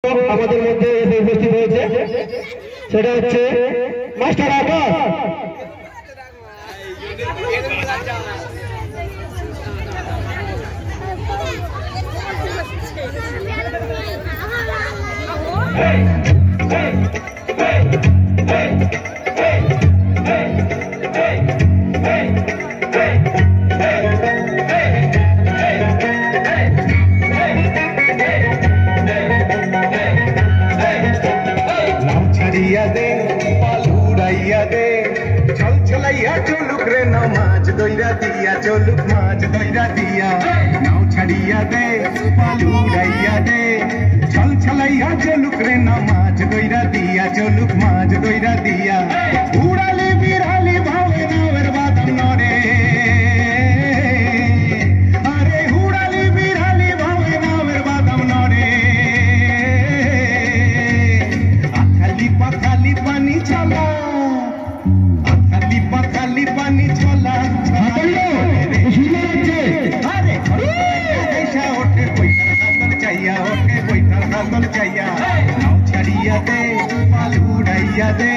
আমাদের মধ্যে এসে উপস্থিত হয়েছে, সেটা হচ্ছে মাস্টার আব্বাস। चलुक रे नमाज दइरा दिया चलुक माज दइरा दिया नाव छड़िया दे पालुड़ाइया दे चल चलैया चलुक रे नमाज दइरा दिया चलुक माज दइरा दिया उड़ाली बिरहाली भावे नावेर बादम नरे अरे उड़ाली बिरहाली भावे नावेर बादम नरे आखाली पाखाली पानी चला खाली पानी छोला ऐसा ओटे बैठल हाथल चाहिए ओटे बैठल हाथल चाहिए नाव छड़िया दे पाल उड़ाइया दे